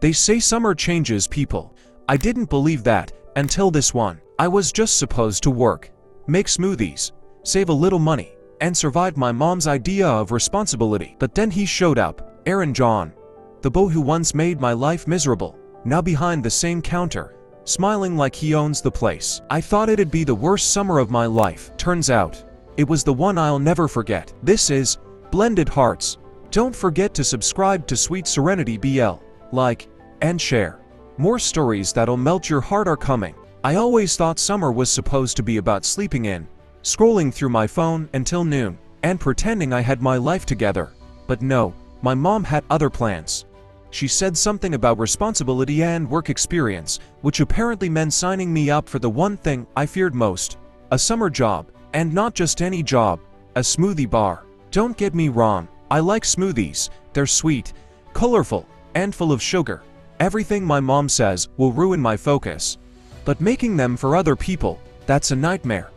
They say summer changes people. I didn't believe that until this one. I was just supposed to work, make smoothies, save a little money, and survive my mom's idea of responsibility. But then he showed up, Aaron John, the beau who once made my life miserable, now behind the same counter, smiling like he owns the place. I thought it'd be the worst summer of my life. Turns out, it was the one I'll never forget. This is Blended Hearts. Don't forget to subscribe to Sweet Serenity BL, like, and share. More stories that'll melt your heart are coming. I always thought summer was supposed to be about sleeping in, scrolling through my phone until noon, and pretending I had my life together. But no, my mom had other plans. She said something about responsibility and work experience, which apparently meant signing me up for the one thing I feared most, a summer job, and not just any job, a smoothie bar. Don't get me wrong, I like smoothies. They're sweet, colorful, and full of sugar. Everything my mom says will ruin my focus. But making them for other people, that's a nightmare.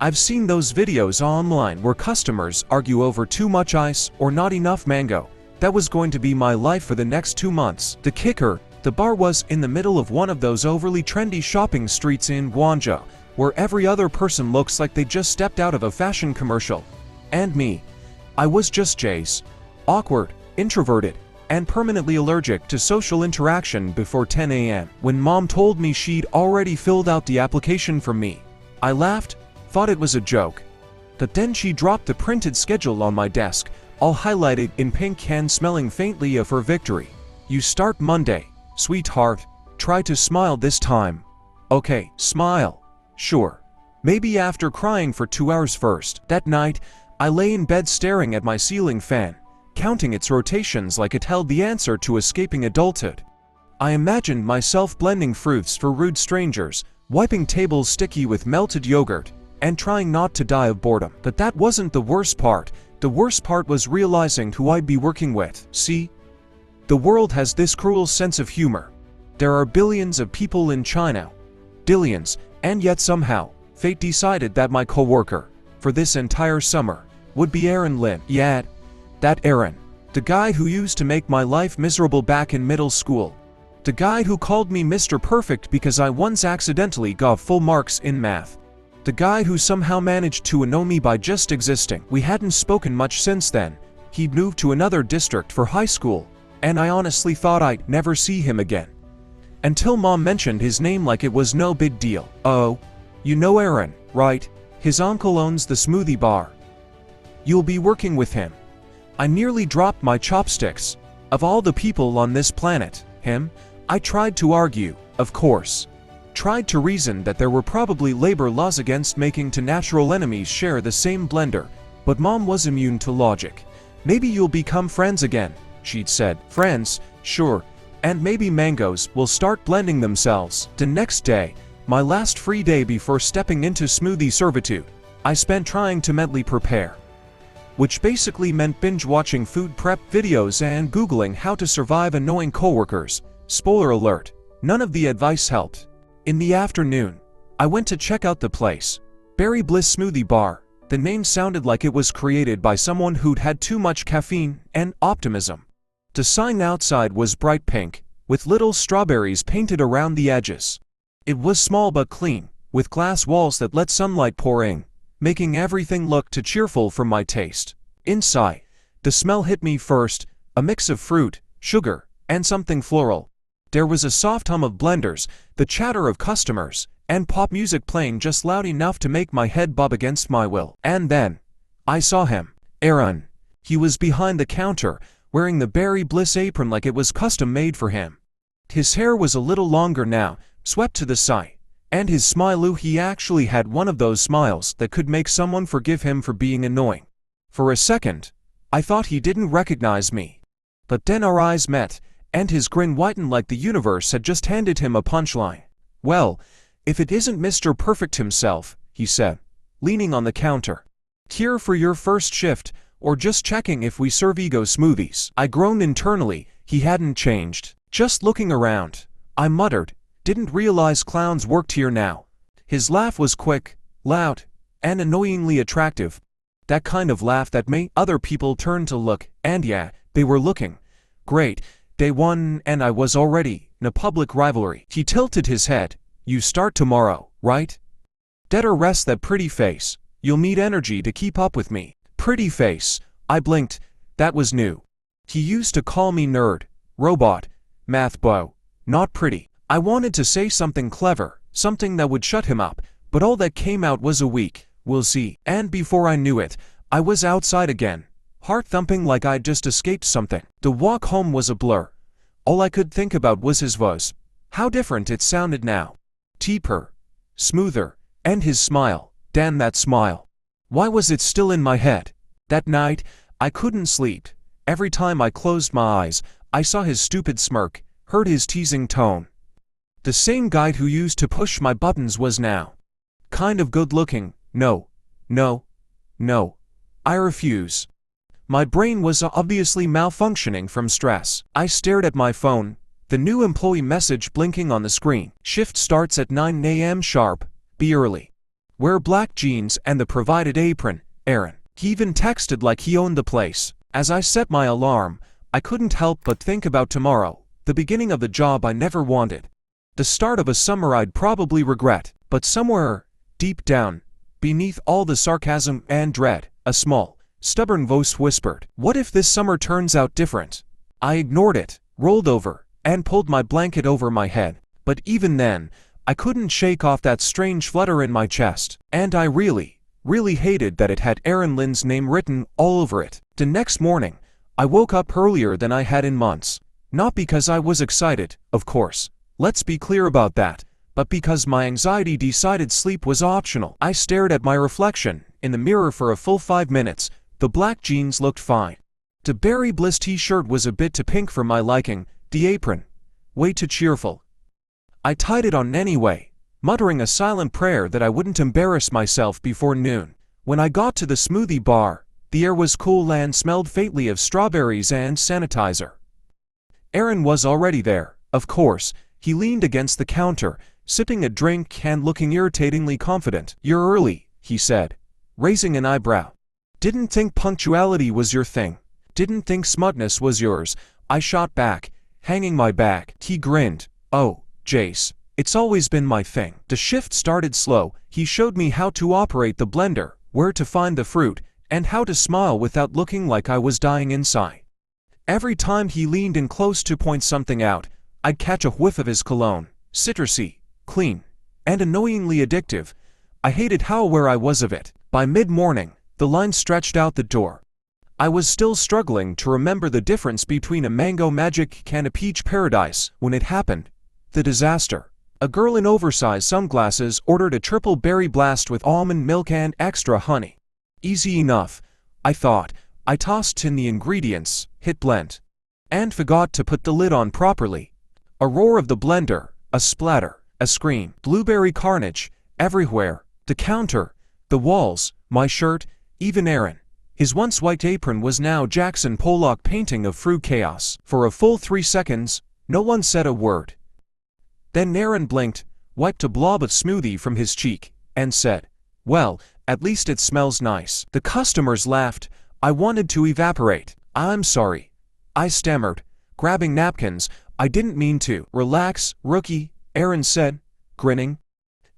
I've seen those videos online where customers argue over too much ice or not enough mango. That was going to be my life for the next 2 months. The kicker, the bar was in the middle of one of those overly trendy shopping streets in Guangzhou, where every other person looks like they just stepped out of a fashion commercial. And me. I was just Jace. Awkward, introverted, and permanently allergic to social interaction before 10 a.m. When mom told me she'd already filled out the application for me, I laughed, thought it was a joke. But then she dropped the printed schedule on my desk, all highlighted in pink and smelling faintly of her victory. You start Monday, sweetheart. Try to smile this time. Okay, smile. Sure. Maybe after crying for 2 hours first. That night, I lay in bed staring at my ceiling fan, counting its rotations like it held the answer to escaping adulthood. I imagined myself blending fruits for rude strangers, wiping tables sticky with melted yogurt, and trying not to die of boredom. But that wasn't the worst part. The worst part was realizing who I'd be working with. See? The world has this cruel sense of humor. There are billions of people in China. Billions, and yet somehow, fate decided that my coworker, for this entire summer, would be Aaron Lin. Yeah, that Aaron. The guy who used to make my life miserable back in middle school. The guy who called me Mr. Perfect because I once accidentally got full marks in math. The guy who somehow managed to annoy me by just existing. We hadn't spoken much since then. He'd moved to another district for high school, and I honestly thought I'd never see him again. Until mom mentioned his name like it was no big deal. Oh, you know Aaron, right? His uncle owns the smoothie bar. You'll be working with him. I nearly dropped my chopsticks. Of all the people on this planet, him? I tried to argue, of course. Tried to reason that there were probably labor laws against making two natural enemies share the same blender, but mom was immune to logic. Maybe you'll become friends again, she'd said. Friends, sure, and maybe mangoes will start blending themselves. The next day, my last free day before stepping into smoothie servitude, I spent trying to mentally prepare. Which basically meant binge-watching food prep videos and Googling how to survive annoying coworkers. Spoiler alert, none of the advice helped. In the afternoon, I went to check out the place. Berry Bliss Smoothie Bar. The name sounded like it was created by someone who'd had too much caffeine and optimism. The sign outside was bright pink, with little strawberries painted around the edges. It was small but clean, with glass walls that let sunlight pour in, making everything look too cheerful for my taste. Inside, the smell hit me first, a mix of fruit, sugar, and something floral. There was a soft hum of blenders, the chatter of customers, and pop music playing just loud enough to make my head bob against my will. And then, I saw him. Aaron. He was behind the counter, wearing the Berry Bliss apron like it was custom made for him. His hair was a little longer now, swept to the side, and his smile, he actually had one of those smiles that could make someone forgive him for being annoying. For a second, I thought he didn't recognize me. But then our eyes met, and his grin whitened like the universe had just handed him a punchline. Well, if it isn't Mr. Perfect himself, he said, leaning on the counter. Here for your first shift, or just checking if we serve ego smoothies. I groaned internally. He hadn't changed. Just looking around, I muttered, didn't realize clowns worked here now. His laugh was quick, loud, and annoyingly attractive. That kind of laugh that made other people turn to look, and yeah, they were looking. Great. Day 1 and I was already in a public rivalry. He tilted his head. You start tomorrow, right? Dead or rest that pretty face. You'll need energy to keep up with me. Pretty face. I blinked. That was new. He used to call me nerd, robot, math bro, not pretty. I wanted to say something clever, something that would shut him up, but all that came out was a weak, we'll see. And before I knew it, I was outside again, heart thumping like I'd just escaped something. The walk home was a blur. All I could think about was his voice. How different it sounded now. Deeper, smoother, and his smile. Damn that smile. Why was it still in my head? That night, I couldn't sleep. Every time I closed my eyes, I saw his stupid smirk, heard his teasing tone. The same guy who used to push my buttons was now kind of good-looking. No, no, no. I refuse. My brain was obviously malfunctioning from stress. I stared at my phone, the new employee message blinking on the screen. Shift starts at 9 a.m. sharp. Be early. Wear black jeans and the provided apron, Aaron. He even texted like he owned the place. As I set my alarm, I couldn't help but think about tomorrow, the beginning of the job I never wanted. The start of a summer I'd probably regret, but somewhere, deep down, beneath all the sarcasm and dread, a small, stubborn voice whispered, "What if this summer turns out different?" I ignored it, rolled over, and pulled my blanket over my head. But even then, I couldn't shake off that strange flutter in my chest, and I really hated that it had Aaron Lynn's name written all over it. The next morning, I woke up earlier than I had in months. Not because I was excited, of course. Let's be clear about that. But because my anxiety decided sleep was optional. I stared at my reflection in the mirror for a full 5 minutes. The black jeans looked fine. The berry bliss t-shirt was a bit too pink for my liking. The apron, way too cheerful. I tied it on anyway, muttering a silent prayer that I wouldn't embarrass myself before noon. When I got to the smoothie bar, the air was cool and smelled faintly of strawberries and sanitizer. Aaron was already there, of course. He leaned against the counter, sipping a drink and looking irritatingly confident. "You're early," he said, raising an eyebrow. "Didn't think punctuality was your thing. Didn't think smugness was yours." I shot back, hanging my bag. He grinned. "Oh, Jace, it's always been my thing." The shift started slow. He showed me how to operate the blender, where to find the fruit, and how to smile without looking like I was dying inside. Every time he leaned in close to point something out, I'd catch a whiff of his cologne, citrusy, clean, and annoyingly addictive. I hated how aware I was of it. By mid-morning, the line stretched out the door. I was still struggling to remember the difference between a mango magic and a peach paradise when it happened. The disaster. A girl in oversized sunglasses ordered a triple berry blast with almond milk and extra honey. Easy enough, I thought. I tossed in the ingredients, hit blend, and forgot to put the lid on properly. A roar of the blender, a splatter, a scream. Blueberry carnage, everywhere. The counter, the walls, my shirt, even Aaron. His once white apron was now Jackson Pollock painting of fruit chaos. For a full 3 seconds, no one said a word. Then Aaron blinked, wiped a blob of smoothie from his cheek, and said, "Well, at least it smells nice." The customers laughed. I wanted to evaporate. "I'm sorry," I stammered, grabbing napkins. "I didn't mean to." "Relax, rookie," Aaron said, grinning.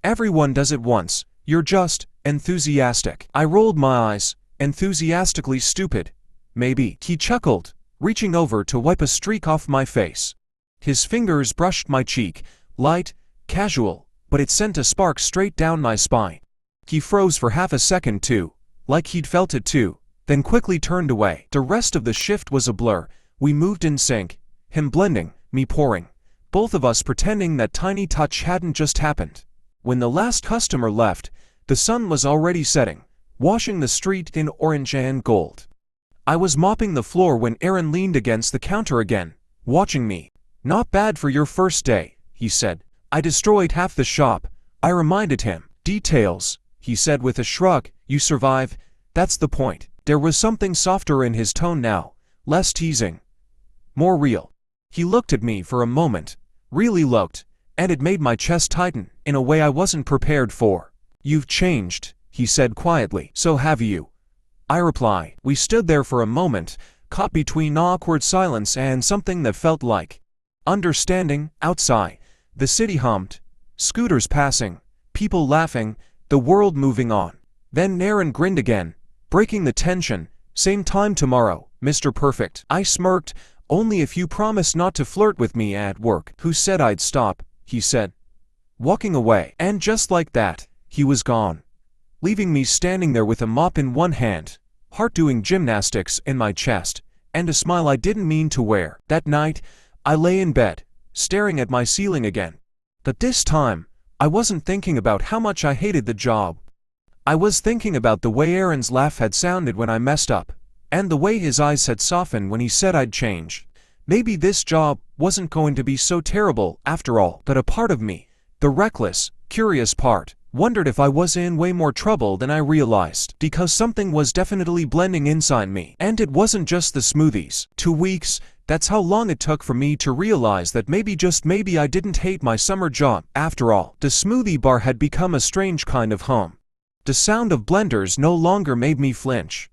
"Everyone does it once. You're just enthusiastic." I rolled my eyes. "Enthusiastically stupid, maybe." He chuckled, reaching over to wipe a streak off my face. His fingers brushed my cheek, light, casual, but it sent a spark straight down my spine. He froze for half a second too, like he'd felt it too, then quickly turned away. The rest of the shift was a blur. We moved in sync, him blending, me pouring, both of us pretending that tiny touch hadn't just happened. When the last customer left, the sun was already setting, washing the street in orange and gold. I was mopping the floor when Aaron leaned against the counter again, watching me. "Not bad for your first day," he said. "I destroyed half the shop," I reminded him. "Details," he said with a shrug. "You survive, that's the point." There was something softer in his tone now, less teasing, more real. He looked at me for a moment, really looked, and it made my chest tighten in a way I wasn't prepared for. "You've changed," he said quietly. "So have you," I replied. We stood there for a moment, caught between awkward silence and something that felt like understanding. Outside, the city hummed, scooters passing, people laughing, the world moving on. Then Aaron grinned again, breaking the tension. Same time tomorrow, Mr. Perfect. I smirked. Only if you promise not to flirt with me at work. Who said I'd stop? He said, walking away. And just like that, he was gone, leaving me standing there with a mop in one hand, heart doing gymnastics in my chest, and a smile I didn't mean to wear. That night, I lay in bed, staring at my ceiling again. But this time, I wasn't thinking about how much I hated the job. I was thinking about the way Aaron's laugh had sounded when I messed up, and the way his eyes had softened when he said I'd change. Maybe this job wasn't going to be so terrible after all. But a part of me, the reckless, curious part, wondered if I was in way more trouble than I realized, because something was definitely blending inside me. And it wasn't just the smoothies. 2 weeks, that's how long it took for me to realize that maybe, just maybe, I didn't hate my summer job after all. The smoothie bar had become a strange kind of home. The sound of blenders no longer made me flinch.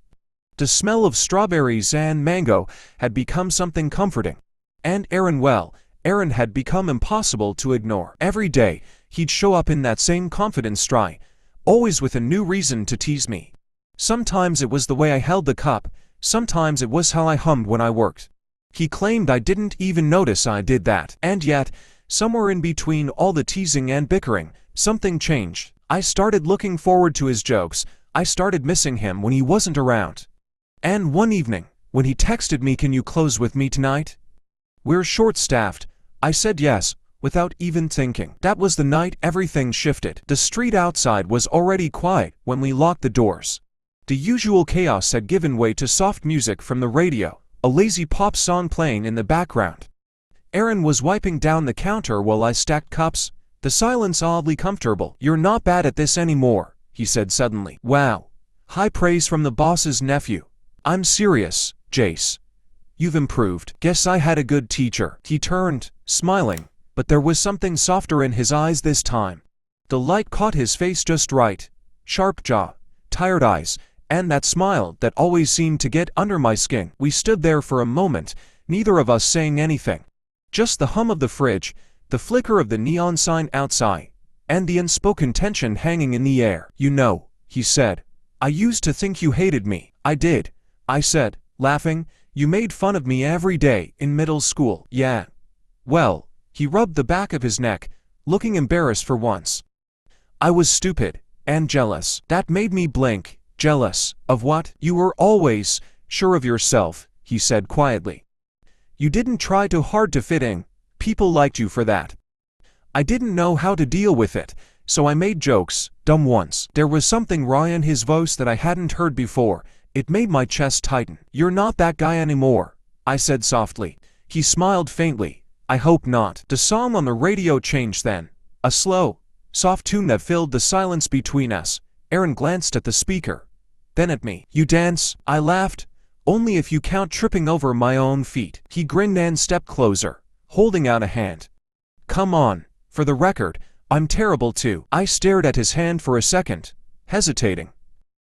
The smell of strawberries and mango had become something comforting. And Aaron had become impossible to ignore. Every day, he'd show up in that same confident stride, always with a new reason to tease me. Sometimes it was the way I held the cup, sometimes it was how I hummed when I worked. He claimed I didn't even notice I did that. And yet, somewhere in between all the teasing and bickering, something changed. I started looking forward to his jokes. I started missing him when he wasn't around. And one evening, when he texted me, "Can you close with me tonight? We're short-staffed," I said yes, without even thinking. That was the night everything shifted. The street outside was already quiet when we locked the doors. The usual chaos had given way to soft music from the radio, a lazy pop song playing in the background. Aaron was wiping down the counter while I stacked cups, the silence oddly comfortable. "You're not bad at this anymore," he said suddenly. "Wow. High praise from the boss's nephew. I'm serious, Jace. You've improved. Guess I had a good teacher." He turned, smiling, but there was something softer in his eyes this time. The light caught his face just right. Sharp jaw, tired eyes, and that smile that always seemed to get under my skin. We stood there for a moment, neither of us saying anything. Just the hum of the fridge, the flicker of the neon sign outside, and the unspoken tension hanging in the air. "You know," he said, "I used to think you hated me." "I did," I said, laughing. "You made fun of me every day in middle school." "Yeah. Well," he rubbed the back of his neck, looking embarrassed for once. "I was stupid and jealous." That made me blink. "Jealous of what?" "You were always sure of yourself," he said quietly. "You didn't try too hard to fit in. People liked you for that. I didn't know how to deal with it, so I made jokes, dumb ones." There was something raw in his voice that I hadn't heard before. It made my chest tighten. "You're not that guy anymore," I said softly. He smiled faintly. "I hope not." The song on the radio changed then. A slow, soft tune that filled the silence between us. Aaron glanced at the speaker, then at me. "You dance?" I laughed. "Only if you count tripping over my own feet." He grinned and stepped closer, holding out a hand. "Come on. For the record, I'm terrible too." I stared at his hand for a second, hesitating.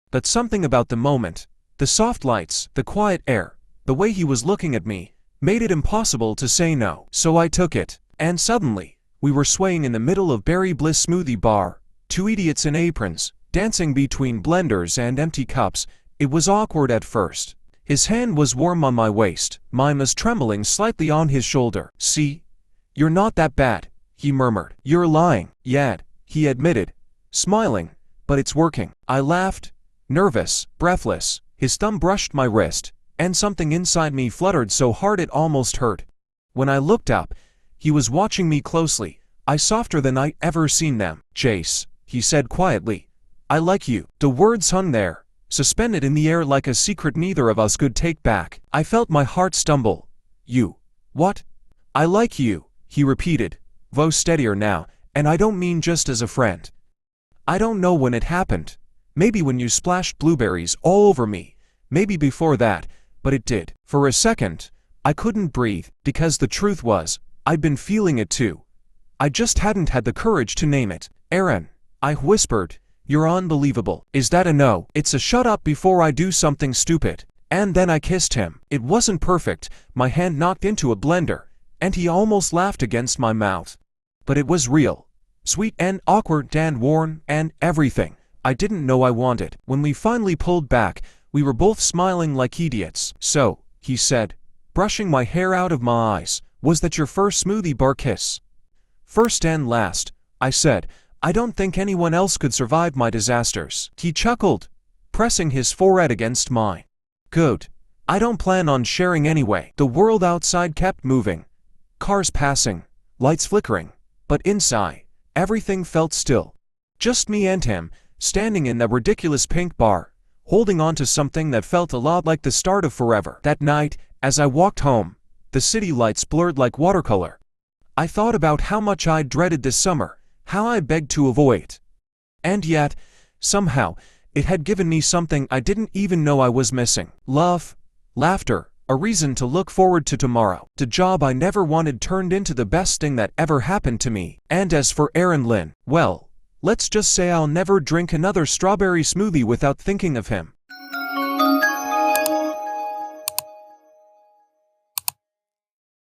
But something about the moment, the soft lights, the quiet air, the way he was looking at me, made it impossible to say no. So I took it. And suddenly, we were swaying in the middle of Berry Bliss Smoothie Bar, two idiots in aprons, dancing between blenders and empty cups. It was awkward at first. His hand was warm on my waist, mine was trembling slightly on his shoulder. "See? You're not that bad," he murmured. "You're lying." "Yeah," he admitted, smiling, "but it's working." I laughed, nervous, breathless. His thumb brushed my wrist, and something inside me fluttered so hard it almost hurt. When I looked up, he was watching me closely, eyes softer than I'd ever seen them. "Jace," he said quietly, "I like you." The words hung there, suspended in the air like a secret neither of us could take back. I felt my heart stumble. "You. What?" "I like you," he repeated, voice steadier now, "and I don't mean just as a friend. I don't know when it happened. Maybe when you splashed blueberries all over me, maybe before that, but it did." For a second, I couldn't breathe, because the truth was, I'd been feeling it too. I just hadn't had the courage to name it. "Aaron," I whispered, "you're unbelievable." "Is that a no?" "It's a shut up before I do something stupid." And then I kissed him. It wasn't perfect, my hand knocked into a blender, and he almost laughed against my mouth. But it was real. Sweet and awkward and warm and everything I didn't know I wanted. When we finally pulled back, we were both smiling like idiots. "So," he said, brushing my hair out of my eyes, "was that your first smoothie bar kiss?" "First and last," I said. "I don't think anyone else could survive my disasters." He chuckled, pressing his forehead against mine. "Good. I don't plan on sharing anyway." The world outside kept moving. Cars passing, lights flickering, but inside, everything felt still. Just me and him, standing in that ridiculous pink bar, holding on to something that felt a lot like the start of forever. That night, as I walked home, the city lights blurred like watercolor. I thought about how much I dreaded this summer, how I begged to avoid it. And yet, somehow, it had given me something I didn't even know I was missing. Love, laughter, a reason to look forward to tomorrow. The job I never wanted turned into the best thing that ever happened to me. And as for Aaron Lin, well, let's just say I'll never drink another strawberry smoothie without thinking of him.